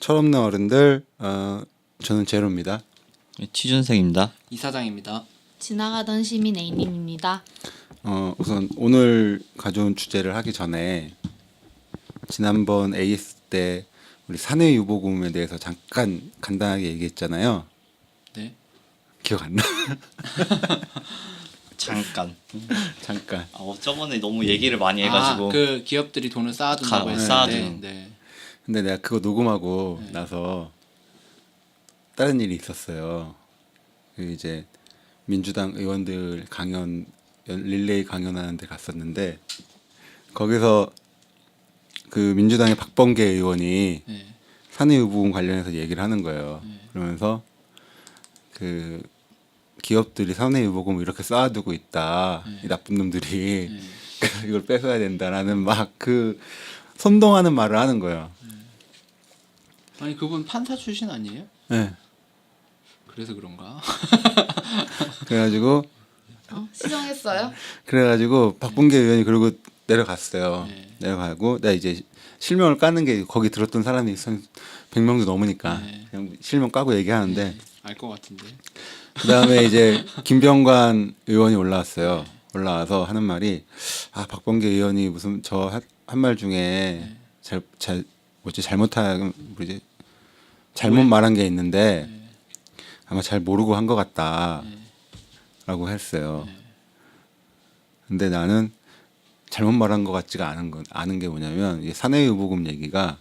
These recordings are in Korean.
철없는 어른들, 저는 제로입니다. 취준생입니다. 이사장입니다. 지나가던 시민 A님입니다. 우선 오늘 가져온 주제를 하기 전에 지난번 AS 때 우리 사내 유보금에 대해서 잠깐 간단하게 얘기했잖아요. 네. 기억 안 나? 잠깐. 잠깐. 저번에 너무 얘기를 많이 해가지고. 그 기업들이 돈을 쌓아둔다고 했는데. 쌓아두는. 네. 근데 내가 그거 녹음하고 네. 나서 다른 일이 있었어요. 그 이제 민주당 의원들 강연 릴레이 강연하는 데 갔었는데 거기서 그 민주당의 박범계 의원이 네. 사내유보금 관련해서 얘기를 하는 거예요. 그러면서 그 기업들이 사내유보금을 이렇게 쌓아두고 있다. 이 나쁜 놈들이 이걸 뺏어야 된다라는 막 그 선동하는 말을 하는 거예요. 아니 그분 판사 출신 아니에요? 네. 그래서 그런가? 그래가지고 시정했어요? 박범계 의원이 그러고 내려갔어요. 네. 내려가고 나 이제 실명을 까는 게 거기 들었던 사람이 100명도 넘으니까 네. 그냥 실명 까고 얘기하는데 알 것 같은데. 그다음에 이제 김병관 의원이 올라왔어요. 올라와서 하는 말이 박범계 의원이 무슨 저 한 말 중에 잘못 말한 게 있는데 아마 잘 모르고 한 것 같다라고 했어요. 근데 나는 잘못 말한 것 같지가 않은 게 뭐냐면 이 사내유보금 얘기가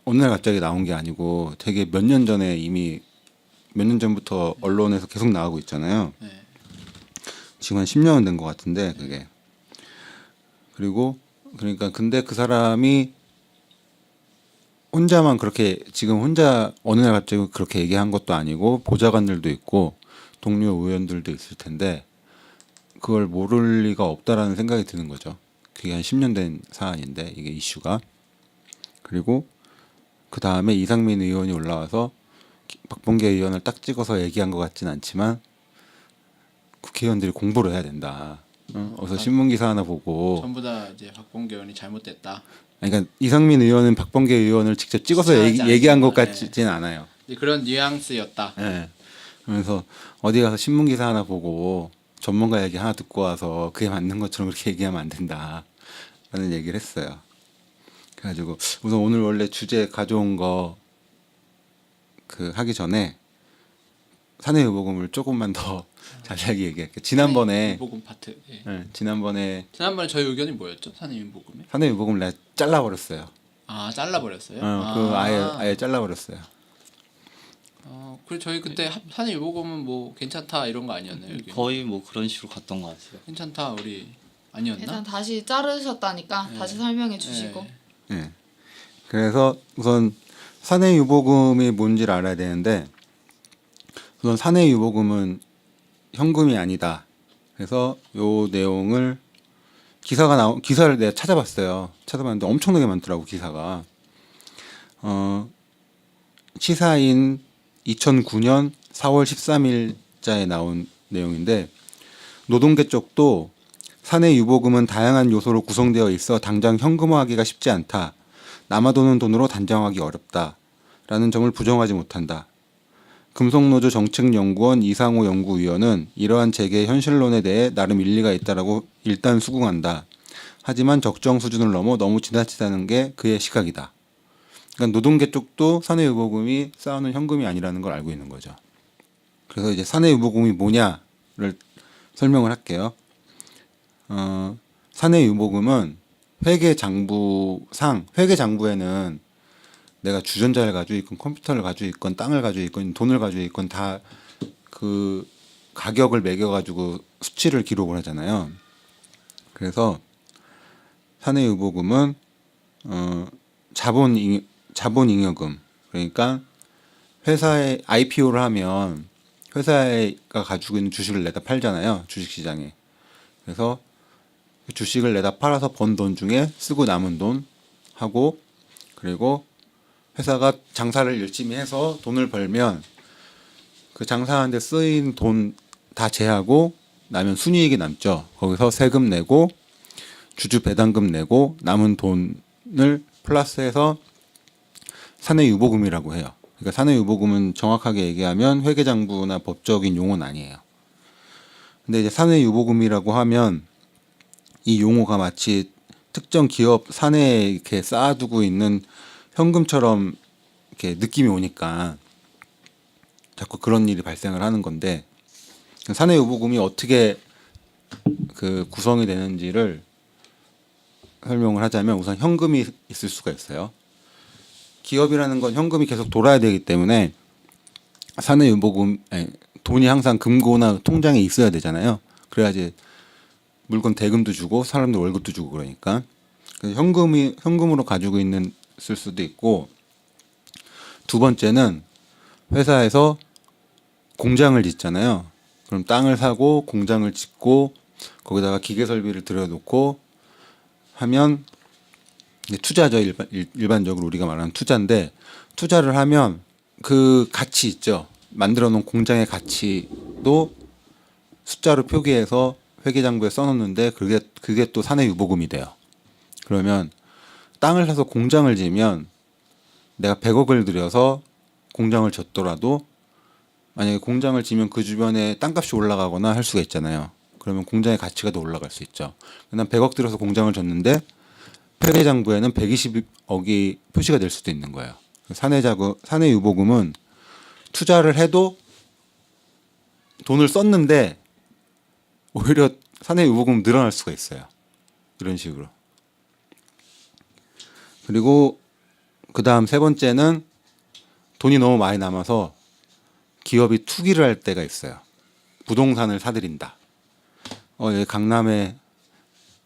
어느 날 갑자기 나온 게 아니고 되게 몇 년 전부터 언론에서 계속 나오고 있잖아요. 네. 지금 한 10년은 된 것 같은데 그게. 그리고 그러니까 근데 그 사람이 혼자만 그렇게 지금 혼자 어느 날 갑자기 그렇게 얘기한 것도 아니고 보좌관들도 있고 동료 의원들도 있을 텐데 그걸 모를 리가 없다라는 생각이 드는 거죠. 그게 한 10년 된 사안인데 이게 이슈가. 그리고 그 다음에 이상민 의원이 올라와서 박범계 의원을 딱 찍어서 얘기한 것 같진 않지만 국회의원들이 공부를 해야 된다. 어서 신문 기사 하나 보고. 전부 다 이제 박범계 의원이 잘못됐다. 그러니까 이상민 의원은 박범계 의원을 직접 찍어서 얘기한 것 같지는 않아요. 그런 뉘앙스였다. 네. 그러면서 어디 가서 신문 기사 하나 보고 전문가 얘기 하나 듣고 와서 그게 맞는 것처럼 그렇게 얘기하면 안 된다라는 얘기를 했어요. 그래가지고 우선 오늘 원래 주제 가져온 거 그 하기 전에 사내유보금을 조금만 더 자세하게 얘기할게요. 지난번에 유보금 파트. 예. 지난번에 저희 의견이 뭐였죠? 사내유보금에? 사내유보금을 내가 잘라버렸어요. 잘라버렸어요? 그 아예 잘라버렸어요. 그래 저희 그때 사내유보금은 뭐 괜찮다 이런 거 아니었나요? 여기? 거의 뭐 그런 식으로 갔던 것 같아요. 괜찮다 우리 아니었나? 일단 다시 자르셨다니까 다시 설명해 주시고. 네. 그래서 우선 사내유보금이 뭔지를 알아야 되는데 우선 사내유보금은 현금이 아니다. 그래서 요 내용을 기사를 내가 찾아봤어요. 찾아봤는데 엄청나게 많더라고 기사가. 시사인 2009년 4월 13일자에 나온 내용인데 노동계 쪽도 사내유보금은 다양한 요소로 구성되어 있어 당장 현금화하기가 쉽지 않다. 남아도는 돈으로 단정하기 어렵다라는 점을 부정하지 못한다. 금속노조 정책연구원 이상호 연구위원은 이러한 재계의 현실론에 대해 나름 일리가 있다라고 일단 수긍한다. 하지만 적정 수준을 넘어 너무 지나치다는 게 그의 시각이다. 그러니까 노동계 쪽도 사내유보금이 쌓아놓은 현금이 아니라는 걸 알고 있는 거죠. 그래서 이제 사내유보금이 뭐냐를 설명을 할게요. 사내유보금은 회계장부에는 내가 주전자를 가지고 있건 컴퓨터를 가지고 있건 땅을 가지고 있건 돈을 가지고 있건 다 그 가격을 매겨가지고 수치를 기록을 하잖아요. 그래서 사내유보금은 자본잉여금 그러니까 회사에 IPO를 하면 회사가 가지고 있는 주식을 내다 팔잖아요. 주식시장에. 그래서 그 주식을 내다 팔아서 번 돈 중에 쓰고 남은 돈 하고 그리고 회사가 장사를 열심히 해서 돈을 벌면 그 장사하는 데 쓰인 돈 다 제하고 나면 순이익이 남죠. 거기서 세금 내고 주주 배당금 내고 남은 돈을 플러스해서 사내 유보금이라고 해요. 그러니까 사내 유보금은 정확하게 얘기하면 회계장부나 법적인 용어는 아니에요. 근데 이제 사내 유보금이라고 하면 이 용어가 마치 특정 기업 사내에 이렇게 쌓아두고 있는 현금처럼 이렇게 느낌이 오니까 자꾸 그런 일이 발생을 하는 건데, 사내 유보금이 어떻게 그 구성이 되는지를 설명을 하자면, 우선 현금이 있을 수가 있어요. 기업이라는 건 현금이 계속 돌아야 되기 때문에 사내 유보금, 돈이 항상 금고나 통장에 있어야 되잖아요. 그래야지 물건 대금도 주고 사람들 월급도 주고 그러니까. 그래서 현금으로 가지고 있을 수도 있고, 두 번째는 회사에서 공장을 짓잖아요. 그럼 땅을 사고 공장을 짓고 거기다가 기계 설비를 들여놓고 하면 이제 투자죠. 일반적으로 우리가 말하는 투자인데, 투자를 하면 그 가치 있죠. 만들어 놓은 공장의 가치도 숫자로 표기해서 회계장부에 써놓는데, 그게 또 사내 유보금이 돼요. 그러면 땅을 사서 공장을 지으면 내가 100억을 들여서 공장을 졌더라도, 만약에 공장을 지면 그 주변에 땅값이 올라가거나 할 수가 있잖아요. 그러면 공장의 가치가 더 올라갈 수 있죠. 난 100억 들여서 공장을 졌는데 회계장부에는 120억이 표시가 될 수도 있는 거예요. 사내 유보금은 투자를 해도 돈을 썼는데 오히려 사내 유보금 늘어날 수가 있어요. 이런 식으로. 그리고 그 다음 세 번째는 돈이 너무 많이 남아서 기업이 투기를 할 때가 있어요. 부동산을 사들인다. 여기 강남에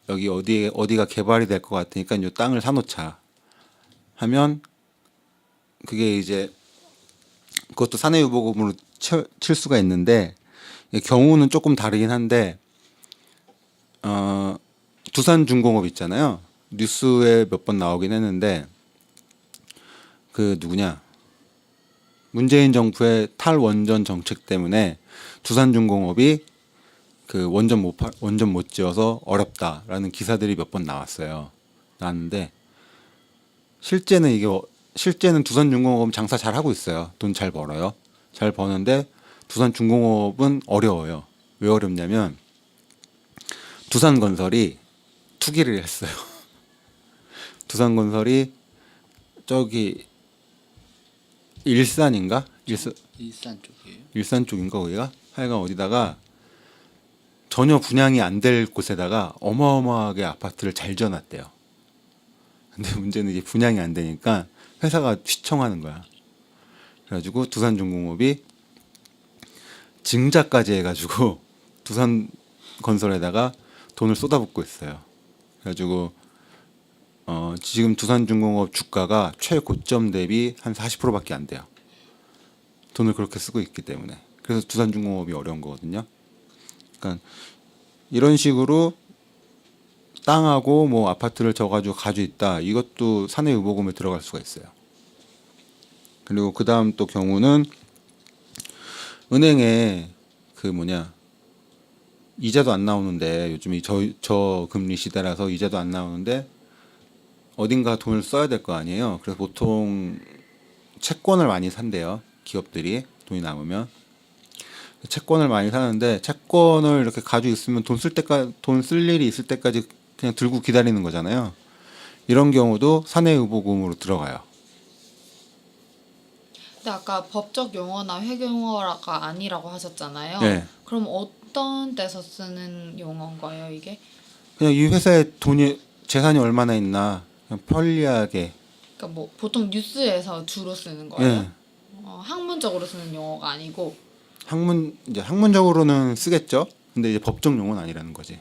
여기 어디가 개발이 될 것 같으니까 이 땅을 사놓자 하면, 그게 이제 그것도 사내 유보금으로 칠 수가 있는데, 경우는 조금 다르긴 한데, 두산중공업 있잖아요. 뉴스에 몇 번 나오긴 했는데, 그 누구냐, 문재인 정부의 탈원전 정책 때문에 두산중공업이 그 원전 못 지어서 어렵다라는 기사들이 몇 번 나왔는데, 실제는 두산중공업은 장사 잘 하고 있어요. 돈 잘 벌어요. 잘 버는데 두산중공업은 어려워요. 왜 어렵냐면 두산건설이 투기를 했어요. 두산건설이 저기 일산인가? 일산 쪽이에요. 일산 쪽인가 거기가? 하여간 어디다가 전혀 분양이 안 될 곳에다가 어마어마하게 아파트를 잘 지어놨대요. 근데 문제는 이게 분양이 안 되니까 회사가 휘청하는 거야. 그래가지고 두산중공업이 증자까지 해가지고 두산건설에다가 돈을 쏟아붓고 있어요. 그래가지고 지금 두산중공업 주가가 최고점 대비 한 40%밖에 안 돼요. 돈을 그렇게 쓰고 있기 때문에. 그래서 두산중공업이 어려운 거거든요. 그러니까 이런 식으로 땅하고 뭐 아파트를 져가지고 가지고 있다. 이것도 사내 유보금에 들어갈 수가 있어요. 그리고 그 다음 또 경우는 은행에 이자도 안 나오는데, 요즘이 저금리 시대라서 이자도 안 나오는데 어딘가 돈을 써야 될 거 아니에요. 그래서 보통 채권을 많이 산대요. 기업들이 돈이 남으면 채권을 많이 사는데, 채권을 이렇게 가지고 있으면 돈 쓸 일이 있을 때까지 그냥 들고 기다리는 거잖아요. 이런 경우도 사내 유보금으로 들어가요. 근데 아까 법적 용어나 회계 용어가 아니라고 하셨잖아요. 네. 그럼 어떤 데서 쓰는 용어인 거예요, 이게? 그냥 이 회사에 재산이 얼마나 있나 그냥 편리하게. 그러니까 뭐 보통 뉴스에서 주로 쓰는 거예요? 예. 학문적으로 쓰는 용어가 아니고. 이제 학문적으로는 쓰겠죠. 근데 이제 법적 용어는 아니라는 거지.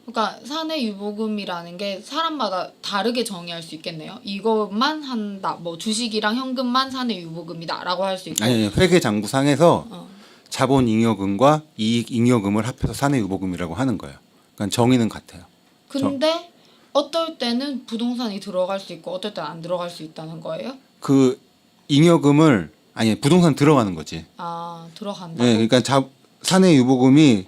그러니까 사내 유보금이라는 게 사람마다 다르게 정의할 수 있겠네요. 이것만 한다. 뭐 주식이랑 현금만 사내 유보금이다라고 할 수 있고. 아니, 회계장부상에서 자본 잉여금과 이익 잉여금을 합해서 사내 유보금이라고 하는 거예요. 그러니까 정의는 같아요. 근데 어떨 때는 부동산이 들어갈 수 있고 어떨 때는 안 들어갈 수 있다는 거예요? 그 잉여금을 부동산 들어가는 거지. 들어간다고? 네, 그러니까 사내 유보금이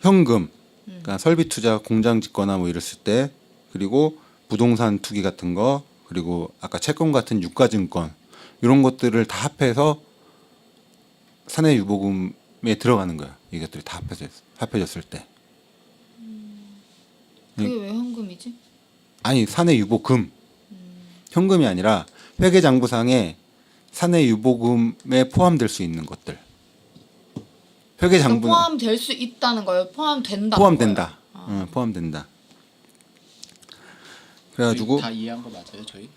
현금, 그러니까 설비 투자, 공장 짓거나 뭐 이랬을 때, 그리고 부동산 투기 같은 거, 그리고 아까 채권 같은 유가증권 이런 것들을 다 합해서 사내 유보금에 들어가는 거야. 이것들이 다 합해졌을 때. 그게 왜 현금이지? 아니 사내 유보금 현금이 아니라 회계장부상에 사내 유보금에 포함될 수 있는 것들. 회계장부 포함될 수 있다는 거예요. 포함된다. 포함된다. 포함된다. 그래가지고 다 이해한 거 맞아요, 저희?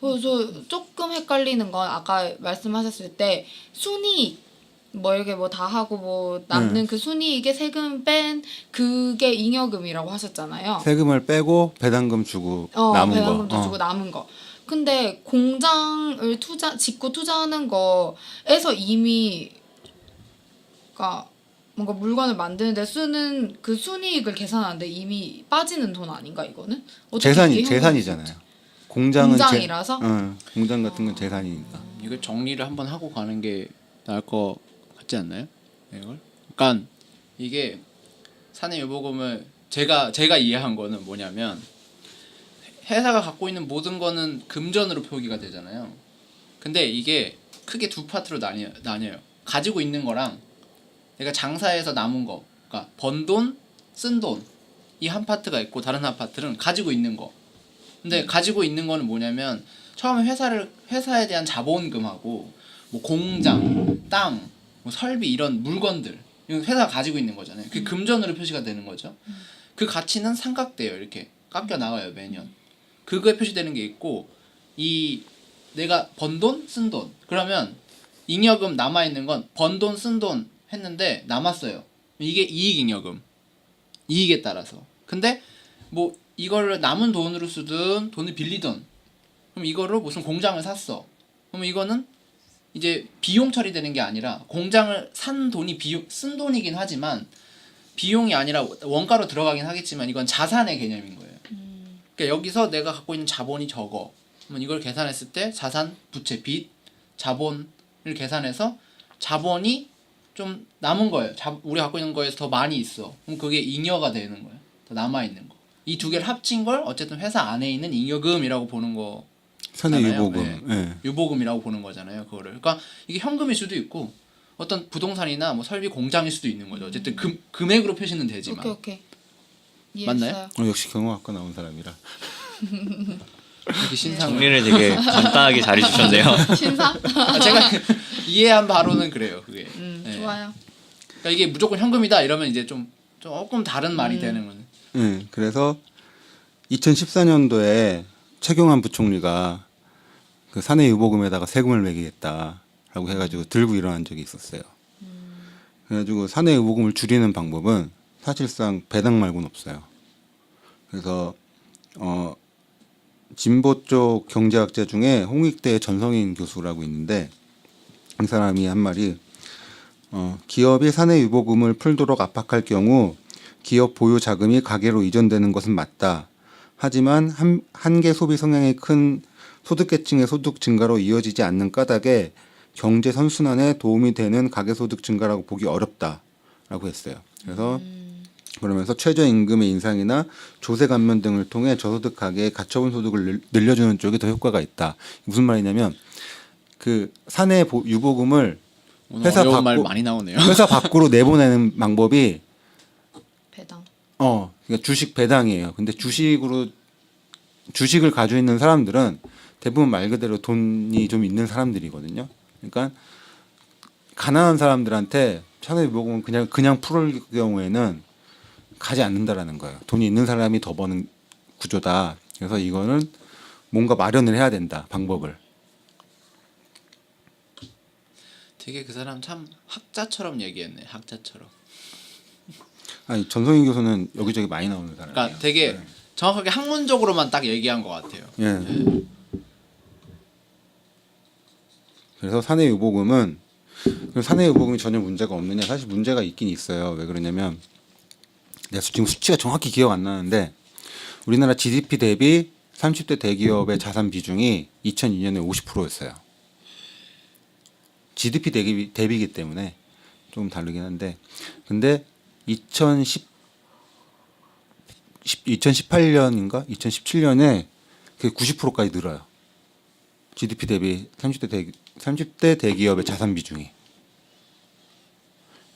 저 조금 헷갈리는 건 아까 말씀하셨을 때 순이익 뭐 이렇게 뭐 다 하고 뭐 남는 그 순이익에 세금 뺀 그게 잉여금이라고 하셨잖아요. 세금을 빼고 배당금 주고 남은 배당금도 거. 주고 남은 거. 근데 공장을 짓고 투자하는 거에서 이미 그러니까 뭔가 물건을 만드는데 쓰는 그 순이익을 계산하는데 이미 빠지는 돈 아닌가 이거는? 어떻게 이게 현금이 재산이잖아요. 됐지? 공장은 공장이라서? 공장 같은 건 재산이니까. 이걸 정리를 한번 하고 가는 게 나을 것 같지 않나요? 이걸? 그러니까 이게 사내 유보금을 제가 이해한 거는 뭐냐면 회사가 갖고 있는 모든 거는 금전으로 표기가 되잖아요. 근데 이게 크게 두 파트로 나뉘어요. 가지고 있는 거랑 내가 장사해서 남은 거, 그러니까 번 돈, 쓴 돈 이 한 파트가 있고 다른 한 파트는 가지고 있는 거. 근데 가지고 있는 거는 뭐냐면 처음에 회사에 대한 자본금하고 뭐 공장, 땅, 뭐 설비 이런 물건들 이건 회사가 가지고 있는 거잖아요. 그게 금전으로 표시가 되는 거죠. 그 가치는 삼각대예요. 이렇게 깎여 나가요 매년. 그거에 표시되는 게 있고 이 내가 번 돈, 쓴 돈. 그러면 잉여금 남아 있는 건 번 돈, 쓴 돈 했는데 남았어요. 이게 이익잉여금. 이익에 따라서. 근데 뭐 이거를 남은 돈으로 쓰든 돈을 빌리든 그럼 이거를 무슨 공장을 샀어. 그럼 이거는 이제 비용 처리되는 게 아니라 공장을 산 돈이 쓴 돈이긴 하지만 비용이 아니라 원가로 들어가긴 하겠지만 이건 자산의 개념인 거예요. 그러니까 여기서 내가 갖고 있는 자본이 적어. 그러면 이걸 계산했을 때 자산, 부채, 빚, 자본을 계산해서 자본이 좀 남은 거예요. 우리가 갖고 있는 거에서 더 많이 있어. 그럼 그게 잉여가 되는 거예요. 더 남아 있는 거. 이 두 개를 합친 걸 어쨌든 회사 안에 있는 잉여금이라고 보는 거. 사내 잖아요. 유보금. 네. 유보금이라고 보는 거잖아요. 그거를. 그러니까 이게 현금일 수도 있고 어떤 부동산이나 뭐 설비 공장일 수도 있는 거죠. 어쨌든 금액으로 표시는 되지만. 오케이. 맞나요? 이해했어요. 역시 경영학과 나온 사람이라. 이렇게 신상. 정리를 되게 간단하게 잘 해주셨네요. 신상? 제가 이해한 바로는 그래요. 그게. 네. 좋아요. 그러니까 이게 무조건 현금이다 이러면 이제 좀 조금 다른 말이 되는 거는. 그래서 2014년도에 최경환 부총리가 그 사내 유보금에다가 세금을 매기겠다라고 해가지고 들고 일어난 적이 있었어요. 그래가지고 사내 유보금을 줄이는 방법은 사실상 배당 말고는 없어요. 그래서 진보 쪽 경제학자 중에 홍익대 전성인 교수라고 있는데 이 사람이 한 말이 기업이 사내 유보금을 풀도록 압박할 경우 기업 보유 자금이 가계로 이전되는 것은 맞다. 하지만 한계 소비 성향이 큰 소득계층의 소득 증가로 이어지지 않는 까닭에 경제 선순환에 도움이 되는 가계소득 증가라고 보기 어렵다라고 했어요. 그래서 그러면서 최저임금의 인상이나 조세 감면 등을 통해 저소득 가계의 가처분 소득을 늘려주는 쪽이 더 효과가 있다. 무슨 말이냐면 그 사내 유보금을 회사 어려운 말 많이 나오네요. 회사 밖으로 내보내는 방법이 배당. 그러니까 주식 배당이에요. 근데 주식을 가지고 있는 사람들은 대부분 말 그대로 돈이 좀 있는 사람들이거든요. 그러니까 가난한 사람들한테 사내 유보금은 그냥 풀을 경우에는 가지 않는다라는 거예요. 돈이 있는 사람이 더 버는 구조다. 그래서 이거는 뭔가 마련을 해야 된다. 방법을. 되게 그 사람 참 학자처럼 얘기했네. 학자처럼. 아니 전성인 교수는 여기저기 많이 나오는 사람이에요. 그러니까 되게 정확하게 학문적으로만 딱 얘기한 것 같아요. 예. 그래서 사내 유보금은 전혀 문제가 없느냐? 사실 문제가 있긴 있어요. 왜 그러냐면 내가 지금 수치가 정확히 기억 안 나는데 우리나라 GDP 대비 30대 대기업의 자산 비중이 2002년에 50%였어요. GDP 대비이기 때문에 좀 다르긴 한데 근데 2018년인가 2017년에 그게 90%까지 늘어요. GDP 대비 30대 대기업의 자산 비중이.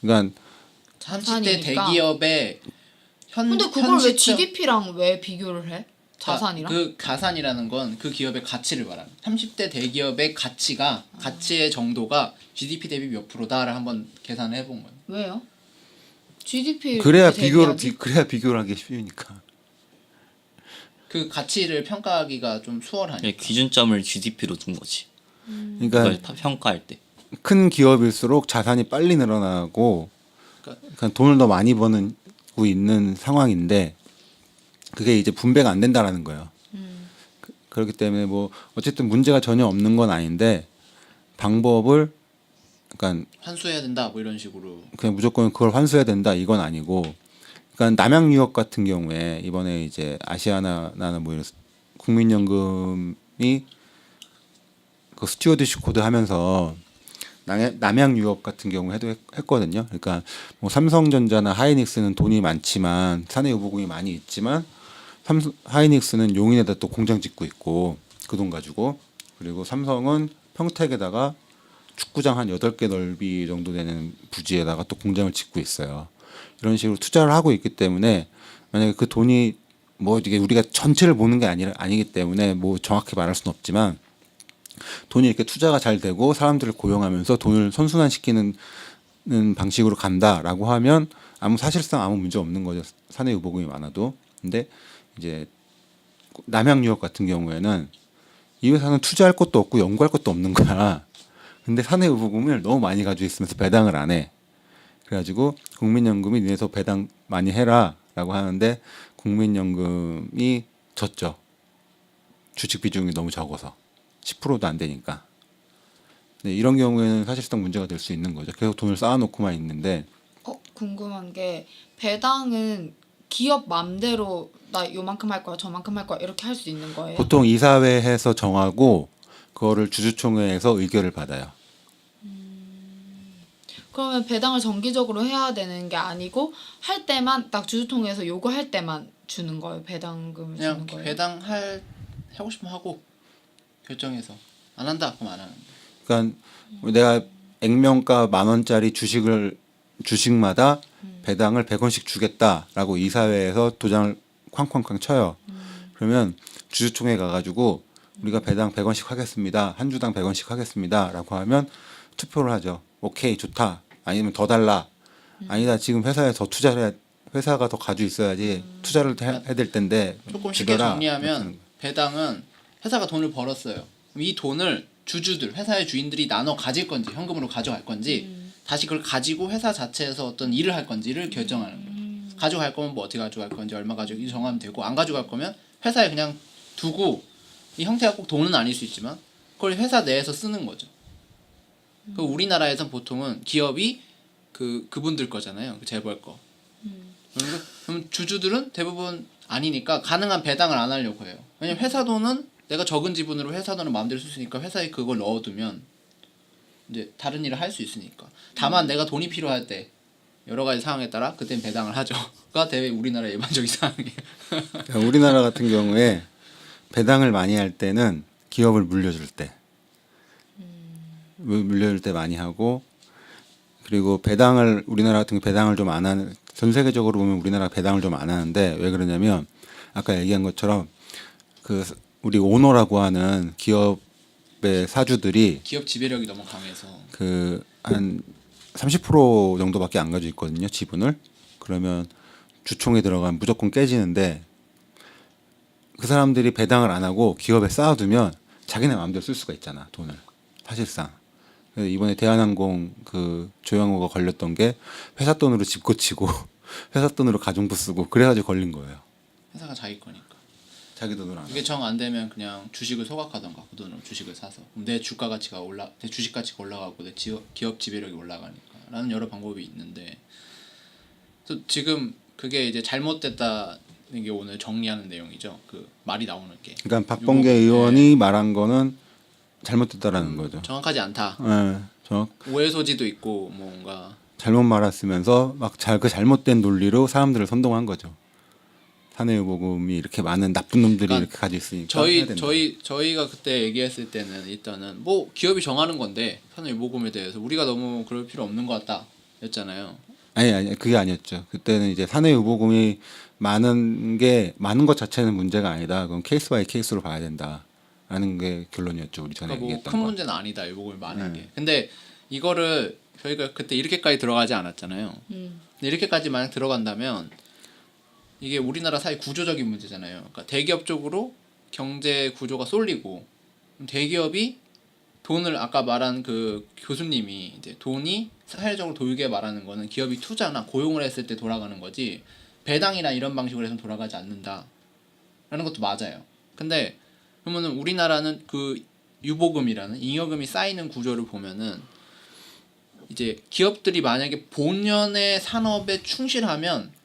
그러니까 30대 자산이니까. 대기업의 근데 그걸 왜 현실적- GDP랑 왜 비교를 해? 자산이랑? 그 자산이라는 건 그 기업의 가치를 말합니다. 30대 대기업의 가치의 정도가 GDP 대비 몇 프로다를 한번 계산을 해본 거예요. 왜요? GDP 그래야 비교를 하기 쉬우니까. 그 가치를 평가하기가 좀 수월하니까. 예, 기준점을 GDP로 둔 거지. 그러니까 그걸 평가할 때. 큰 기업일수록 자산이 빨리 늘어나고 그러니까 돈을 더 많이 버는고 있는 상황인데 그게 이제 분배가 안 된다라는 거예요. 그렇기 때문에 뭐 어쨌든 문제가 전혀 없는 건 아닌데 방법을 그러니까 환수해야 된다 뭐 이런 식으로. 그냥 무조건 그걸 환수해야 된다 이건 아니고 그러니까 남양 유업 같은 경우에 이번에 이제 아시아나나 뭐 이런 국민연금이 그 스튜어드십 코드 하면서 남양 유업 같은 경우 했거든요. 그러니까 뭐 삼성전자나 하이닉스는 돈이 많지만 사내 유보금이 많이 있지만 하이닉스는 용인에다 또 공장 짓고 있고 그 돈 가지고 그리고 삼성은 평택에다가 축구장 한 8개 넓이 정도 되는 부지에다가 또 공장을 짓고 있어요. 이런 식으로 투자를 하고 있기 때문에 만약에 그 돈이 뭐 이게 우리가 전체를 보는 게 아니기 때문에 뭐 정확히 말할 수는 없지만 돈이 이렇게 투자가 잘 되고 사람들을 고용하면서 돈을 선순환시키는 방식으로 간다라고 하면 사실상 아무 문제 없는 거죠. 사내 유보금이 많아도. 근데 이제 남양유업 같은 경우에는 이 회사는 투자할 것도 없고 연구할 것도 없는 거야. 근데 사내 유보금을 너무 많이 가지고 있으면서 배당을 안 해. 그래가지고 국민연금이 니네서 배당 많이 해라라고 하는데 국민연금이 졌죠. 주식 비중이 너무 적어서 10%도 안 되니까. 네, 이런 경우에는 사실상 문제가 될 수 있는 거죠. 계속 돈을 쌓아놓고만 있는데 궁금한 게 배당은 기업 맘대로 나 요만큼 할 거야 저만큼 할 거야 이렇게 할 수 있는 거예요? 보통 이사회에서 정하고 그거를 주주총회에서 의결을 받아요. 그러면 배당을 정기적으로 해야 되는 게 아니고 할 때만 딱 주주통해서 요구할 때만 주는 거예요? 배당금을 그냥 주는 거예요? 하고 싶으면 하고 결정해서 안 한다 그럼 안 하는 거예요. 그러니까 내가 액면가 10,000원짜리 주식마다 배당을 100원씩 주겠다라고 이사회에서 도장을 쾅쾅쾅 쳐요. 그러면 주주총회 가가지고 우리가 배당 100원씩 하겠습니다. 한 주당 100원씩 하겠습니다라고 하면 투표를 하죠. 오케이 좋다. 아니면 더 달라. 아니다 지금 회사에 더 투자를 해야 회사가 더 가지고 있어야지 투자를 해야 될 텐데 조금 쉽게 죽여라. 정리하면 배당은 회사가 돈을 벌었어요. 그럼 이 돈을 주주들, 회사의 주인들이 나눠 가질 건지 현금으로 가져갈 건지 다시 그걸 가지고 회사 자체에서 어떤 일을 할 건지를 결정하는 거예요. 가져갈 거면 뭐 어떻게 가져갈 건지 얼마 가져갈 건지 정하면 되고 안 가져갈 거면 회사에 그냥 두고 이 형태가 꼭 돈은 아닐 수 있지만 그걸 회사 내에서 쓰는 거죠. 그 우리나라에선 보통은 기업이 그분들 거잖아요. 그 재벌 거. 그럼 주주들은 대부분 아니니까 가능한 배당을 안 하려고 해요. 왜냐면 회사 돈은 내가 적은 지분으로 회사 돈을 마음대로 쓸 수 있으니까 회사에 그걸 넣어두면 이제 다른 일을 할 수 있으니까. 다만 내가 돈이 필요할 때 여러 가지 상황에 따라 그땐 배당을 하죠. 가 대외 우리나라 일반적인 상황이에요. 그러니까 우리나라 같은 경우에 배당을 많이 할 때는 기업을 물려줄 때 물려줄 때 많이 하고 그리고 우리나라 같은 경우 배당을 좀 안 하는 전 세계적으로 보면 우리나라 배당을 좀 안 하는데 왜 그러냐면 아까 얘기한 것처럼 우리 오너라고 하는 기업의 사주들이 기업 지배력이 너무 강해서 한 30% 정도밖에 안 가지고 있거든요 지분을. 그러면 주총에 들어가면 무조건 깨지는데 그 사람들이 배당을 안 하고 기업에 쌓아두면 자기네 마음대로 쓸 수가 있잖아 돈을 사실상. 그래서 이번에 대한항공 조영호가 걸렸던 게 회사 돈으로 집 고치고 회사 돈으로 가정부 쓰고 그래가지고 걸린 거예요. 회사가 자기 거니까. 자기 돈으로 안. 이게 정 안 되면 그냥 주식을 소각하던가 그 돈으로 주식을 사서 그럼 내 주가 가치가 내 주식 가치가 올라가고 내 기업 지배력이 올라가니까라는 여러 방법이 있는데 그래서 지금 그게 이제 잘못됐다는 게 오늘 정리하는 내용이죠. 그 말이 나오는 게. 그러니까 박범계 의원이 말한 거는 잘못됐다라는 거죠. 정확하지 않다. 네, 오해 소지도 있고 뭔가 잘못 말았으면서 막 그 잘못된 논리로 사람들을 선동한 거죠. 사내유보금이 이렇게 많은 나쁜 놈들이 그러니까 이렇게 가지고 있으니까 해야 된다. 저희가 그때 얘기했을 때는 일단은 뭐 기업이 정하는 건데 사내유보금에 대해서 우리가 너무 그럴 필요 없는 것 같다였잖아요. 아니 그게 아니었죠. 그때는 이제 사내유보금이 많은 것 자체는 문제가 아니다. 그건 케이스 바이 케이스로 봐야 된다라는 게 결론이었죠. 우리 전에 그러니까 뭐 얘기했던 큰 거. 문제는 아니다 유보금이 많은 게. 근데 이거를 저희가 그때 이렇게까지 들어가지 않았잖아요. 근데 이렇게까지 만약 들어간다면 이게 우리나라 사회 구조적인 문제잖아요. 그러니까 대기업 쪽으로 경제 구조가 쏠리고 대기업이 돈을 아까 말한 그 교수님이 이제 돈이 사회적으로 돌게 말하는 거는 기업이 투자나 고용을 했을 때 돌아가는 거지 배당이나 이런 방식으로 해서는 돌아가지 않는다라는 것도 맞아요. 근데 그러면은 우리나라는 그 유보금이라는 잉여금이 쌓이는 구조를 보면은 이제 기업들이 만약에 본연의 산업에 충실하면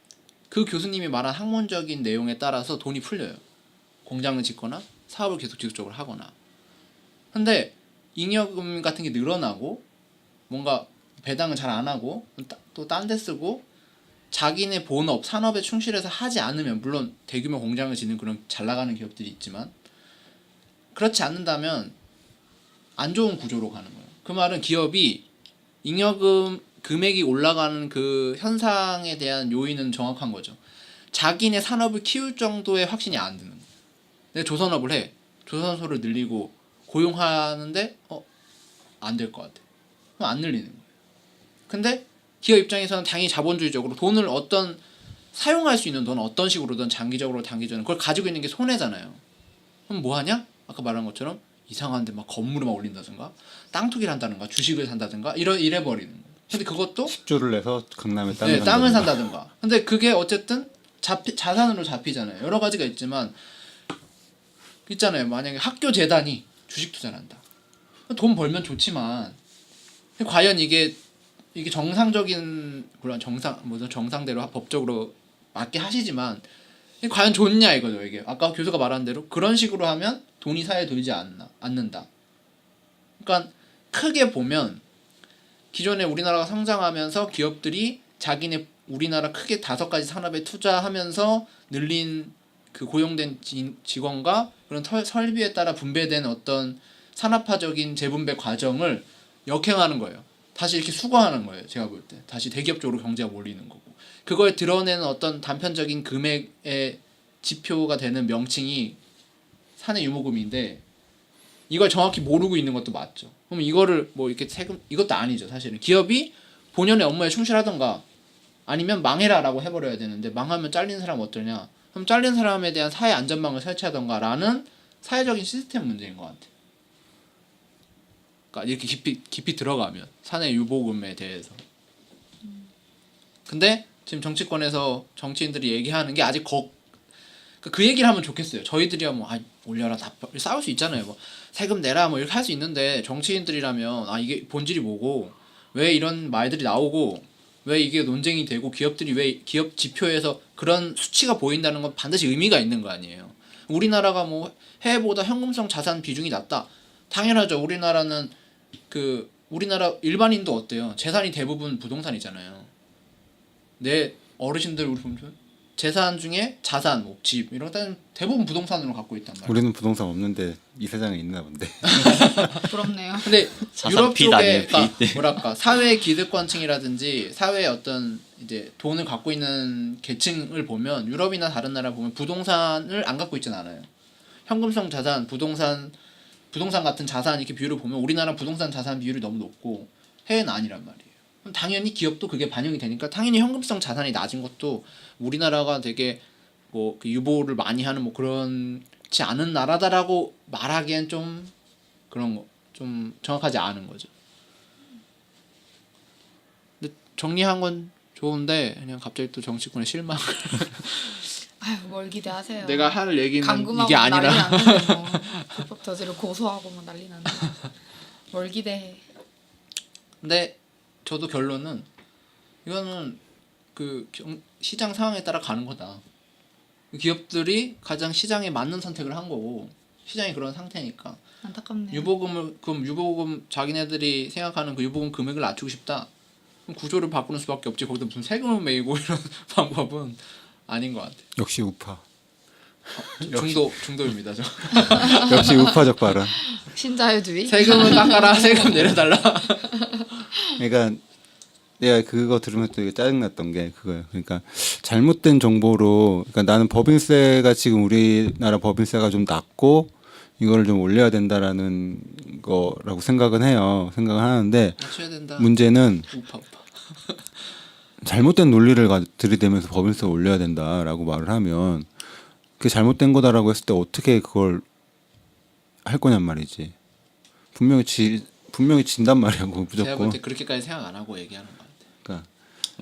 그 교수님이 말한 학문적인 내용에 따라서 돈이 풀려요. 공장을 짓거나 사업을 계속 지속적으로 하거나. 근데 잉여금 같은 게 늘어나고 뭔가 배당을 잘 안 하고 또 딴 데 쓰고 자기네 본업, 산업에 충실해서 하지 않으면 물론 대규모 공장을 짓는 그런 잘 나가는 기업들이 있지만 그렇지 않는다면 안 좋은 구조로 가는 거예요. 그 말은 기업이 잉여금 금액이 올라가는 그 현상에 대한 요인은 정확한 거죠. 자기네 산업을 키울 정도의 확신이 안 드는 거예요. 내가 조선업을 해. 조선소를 늘리고 고용하는데 안 될 것 같아. 그럼 안 늘리는 거예요. 근데 기업 입장에서는 당연히 자본주의적으로 돈을 사용할 수 있는 돈 어떤 식으로든 장기적으로 단기적으로 그걸 가지고 있는 게 손해잖아요. 그럼 뭐 하냐? 아까 말한 것처럼 이상한데 막 건물을 막 올린다든가 땅 투기를 한다든가 주식을 산다든가 이래 버리는 거예요. 근데 그것도 10조를 내서 강남에 땅을 땅을 산다든가. 산다든가. 근데 그게 어쨌든 자산으로 잡히잖아요. 여러 가지가 있지만 있잖아요. 만약에 학교 재단이 주식 투자를 한다. 돈 벌면 좋지만 과연 이게 정상적인 물론 정상대로 법적으로 맞게 하시지만 이게 과연 좋냐 이거죠. 이게 아까 교수가 말한 대로 그런 식으로 하면 돈이 사회에 돌지 않는다. 그러니까 크게 보면 기존에 우리나라가 성장하면서 기업들이 자기네 우리나라 크게 5가지 산업에 투자하면서 늘린 그 고용된 직원과 그런 설비에 따라 분배된 어떤 산업화적인 재분배 과정을 역행하는 거예요. 다시 이렇게 수거하는 거예요. 제가 볼 때. 다시 대기업 쪽으로 경제가 몰리는 거고. 그걸 드러내는 어떤 단편적인 금액의 지표가 되는 명칭이 사내유보금인데 이걸 정확히 모르고 있는 것도 맞죠. 그럼 이거를 뭐 이렇게 세금 이것도 아니죠. 사실은 기업이 본연의 업무에 충실하던가 아니면 망해라라고 해버려야 되는데 망하면 잘리는 사람 어떠냐? 그럼 잘린 사람에 대한 사회 안전망을 설치하던가라는 사회적인 시스템 문제인 것 같아요. 그러니까 이렇게 깊이 들어가면 사내유보금에 대해서. 근데 지금 정치권에서 정치인들이 얘기하는 게 아직 그 얘기를 하면 좋겠어요. 저희들이야 뭐 올려라 다 싸울 수 있잖아요. 뭐 세금 내라 뭐 이렇게 할 수 있는데 정치인들이라면 이게 본질이 뭐고 왜 이런 말들이 나오고 왜 이게 논쟁이 되고 기업들이 왜 기업 지표에서 그런 수치가 보인다는 건 반드시 의미가 있는 거 아니에요. 우리나라가 뭐 해외보다 현금성 자산 비중이 낮다. 당연하죠. 우리나라는 우리나라 일반인도 어때요? 재산이 대부분 부동산이잖아요. 내 어르신들 우리 보면 재산 중에 자산, 뭐 집 이런 것들은 대부분 부동산으로 갖고 있단 말이에요. 우리는 부동산 없는데 이 세상에 있나 본데. 부럽네요. 근데 자산 유럽 빚 쪽에 아니에요, 그러니까 빚. 뭐랄까 사회 기득권층이라든지 사회의 어떤 이제 돈을 갖고 있는 계층을 보면 유럽이나 다른 나라 보면 부동산을 안 갖고 있지는 않아요. 현금성 자산, 부동산 같은 자산 이렇게 비율을 보면 우리나라 부동산 자산 비율이 너무 높고 해외는 아니란 말이에요. 그럼 당연히 기업도 그게 반영이 되니까 당연히 현금성 자산이 낮은 것도 우리나라가 되게 뭐 그 유보를 많이 하는 뭐 그렇지 않은 나라다라고 말하기엔 좀 그런 거 좀 정확하지 않은 거죠. 근데 정리한 건 좋은데 그냥 갑자기 또 정치권에 실망. 아유 뭘 기대하세요. 내가 할 얘기는 감금하고 이게 아니라. 난리 났는데 뭐 불법 저지를 고소하고 뭐 난리 났는데 뭘 기대해. 근데 저도 결론은 이거는 시장 상황에 따라 가는 거다. 기업들이 가장 시장에 맞는 선택을 한 거고 시장이 그런 상태니까 안타깝네요. 유보금 자기네들이 생각하는 그 유보금 금액을 낮추고 싶다. 그럼 구조를 바꾸는 수밖에 없지. 거기다 무슨 세금을 매이고 이런 방법은 아닌 것 같아요. 역시 우파. 중도입니다. 저. 역시 우파적 발언. 신자유주의. 세금을 깎아라. 세금 내려달라. 그러니까 내가 그거 들으면서 되게 짜증났던 게 그거예요. 그러니까 잘못된 정보로, 그러니까 나는 법인세가 지금 우리나라 법인세가 좀 낮고 이거를 좀 올려야 된다라는 거라고 생각은 해요. 생각을 하는데 맞춰야 된다. 문제는 우파. 잘못된 논리를 들이대면서 법인세를 올려야 된다라고 말을 하면 그게 잘못된 거다라고 했을 때 어떻게 그걸 할 거냔 말이지. 분명히 진단 말이야. 그거 제가 볼 무조건. 때 그렇게까지 생각 안 하고 얘기하는 것 같아요. 그러니까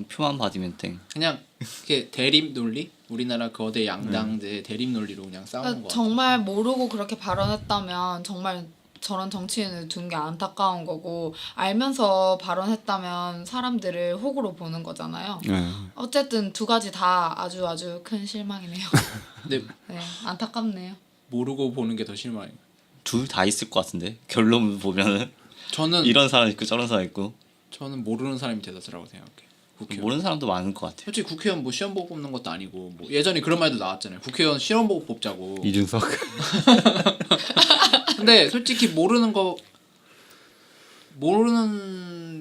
표만 받으면 땡. 그냥 이렇게 대립 논리? 우리나라 거대 양당제 대립 논리로 그냥 싸우는 것 같아요. 정말 모르고 그렇게 발언했다면 정말 저런 정치인을 둔 게 안타까운 거고, 알면서 발언했다면 사람들을 호구로 보는 거잖아요. 네. 어쨌든 두 가지 다 아주 큰 실망이네요. 근데 네, 안타깝네요. 모르고 보는 게 더 실망해요. 둘 다 있을 것 같은데 결론 보면은 저는 이런 사람 있고 저런 사람 있고 저는 모르는 사람이 대다수라고 생각해요. 국회의원. 모르는 사람도 많을 것 같아. 솔직히 국회의원 뭐 시험 보고 뽑는 것도 아니고 뭐 예전에 그런 말도 나왔잖아요. 국회의원 시험 보고 뽑자고. 이준석. 근데 솔직히 모르는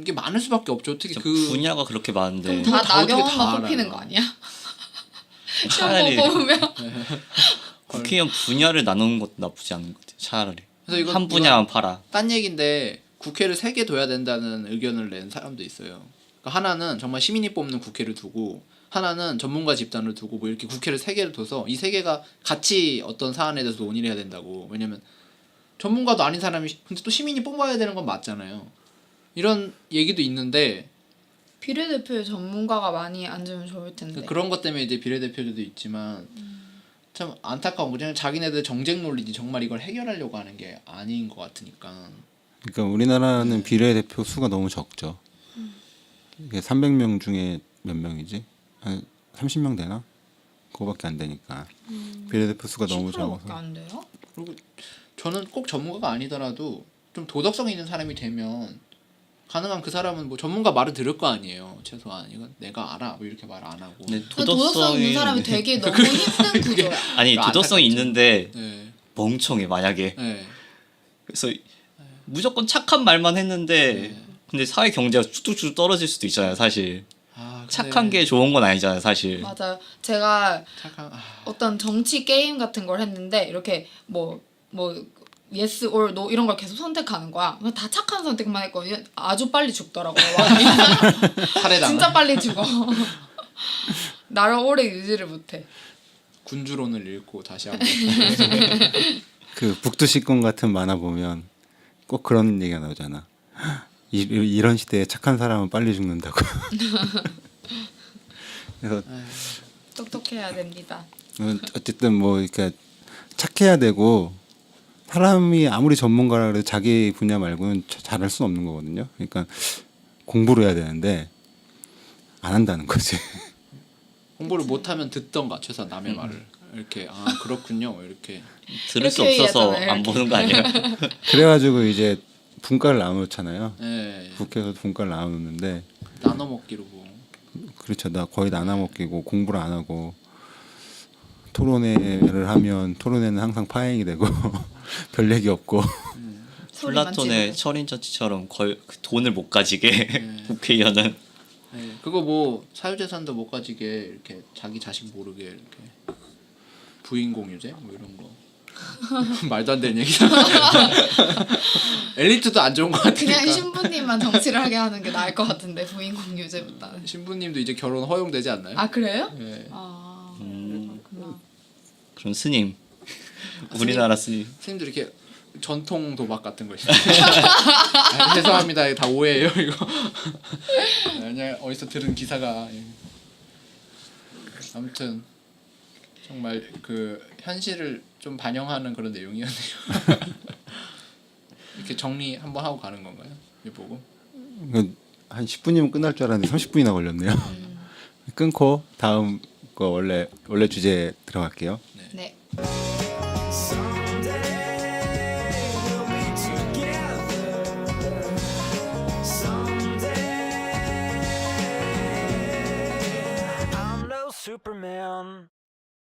게 많을 수밖에 없죠. 어떻게 그 분야가 그렇게 많은데 다 다 어떻게 다 나경원만 뽑히는 알아요? 거 아니야? 차라리 시험 뽑으면 국회의원 분야를 나누는 것도 나쁘지 않은 것 같아. 차라리 그래서 이거 한 분야만 팔아. 딴 얘기인데 국회를 3개 둬야 된다는 의견을 낸 사람도 있어요. 그러니까 하나는 정말 시민이 뽑는 국회를 두고, 하나는 전문가 집단을 두고, 뭐 이렇게 국회를 3개를 둬서 이 3개가 같이 어떤 사안에 대해서 논의를 해야 된다고. 왜냐면 전문가도 아닌 사람이 근데 또 시민이 뽑아야 되는 건 맞잖아요. 이런 얘기도 있는데 비례대표에 전문가가 많이 앉으면 좋을 텐데. 그런 것 때문에 이제 비례대표들도 있지만 참 안타까운 거. 그냥 자기네들 정쟁 논리지 정말 이걸 해결하려고 하는 게 아닌 것 같으니까. 그러니까 우리나라는 비례대표 수가 너무 적죠. 이게 300명 중에 몇 명이지? 한 30명 되나? 그거밖에 안 되니까. 비례대표 수가 너무 10%밖에 적어서. 안 돼요? 그리고 저는 꼭 전문가가 아니더라도 좀 도덕성 있는 사람이 되면 가능한 그 사람은 뭐 전문가 말을 들을 거 아니에요. 최소한 이건 내가 알아 뭐 이렇게 말 안 하고. 근데 도덕성 있는 사람이 되게 너무 힘든 구조야. 아니 그거 도덕성이 안타깝죠. 있는데 네. 멍청해 만약에. 네. 그래서 무조건 착한 말만 했는데 네. 근데 사회 경제가 쭉쭉쭉 떨어질 수도 있잖아요. 사실 아, 근데 착한 게 좋은 건 아니잖아요. 사실. 맞아요. 제가 착한 어떤 정치 게임 같은 걸 했는데 이렇게 뭐 yes or no 이런 걸 계속 선택하는 거야. 다 착한 선택만 했거든요. 아주 빨리 죽더라고요. 살해당. 진짜 빨리 죽어. 나를 오래 유지를 못해. 군주론을 읽고 다시 한번. 그 북두식권 같은 만화 보면 꼭 그런 얘기가 나오잖아. 이런 시대에 착한 사람은 빨리 죽는다고. 그래서 똑똑해야 됩니다. 어쨌든 뭐 이렇게 착해야 되고, 사람이 아무리 전문가라 그래도 자기 분야 말고는 잘할 수는 없는 거거든요. 그러니까 공부를 해야 되는데 안 한다는 거지. 공부를 못하면 듣던가 최소한 남의 말을 이렇게 그렇군요 이렇게. 들을 수 이렇게 없어서 얘기하잖아요, 안 보는 거 아니에요? 그래가지고 이제 분과를 나눠놓잖아요. 네. 국회에서 분과를 나눠놓는데, 나눠 먹기로 뭐. 그렇죠. 나 거의 나눠 먹기고 공부를 안 하고, 토론회를 하면 토론회는 항상 파행이 되고 별 얘기 없고. 소리만 플라톤의 지르고. 철인전치처럼 거의 그 돈을 못 가지게 국회의원은. 네. 그거 뭐 사유재산도 못 가지게 이렇게 자기 자식 모르게 이렇게 부인 공유제 뭐 이런 거. 말도 안 되는 얘기다. 엘리트도 안 좋은 것 같으니까. 그냥 신부님만 정치를 하게 하는 게 나을 것 같은데 부인 공유제보다는. 신부님도 이제 결혼 허용되지 않나요? 아 그래요? 네. 아 그렇구나. 그럼 스님. 우리나라 스님. 스님도 이렇게 전통 도박 같은 거 있어요. 죄송합니다. 다 오해예요 이거. 그냥 어디서 들은 기사가. 아무튼 정말 그 현실을 좀 반영하는 그런 내용이었네요. 이렇게 정리 한번 하고 가는 건가요? 이거 보고? 한 10분이면 끝날 줄 알았는데 30분이나 걸렸네요. 끊고 다음 거 원래 주제 들어갈게요. 네. Superman. 과연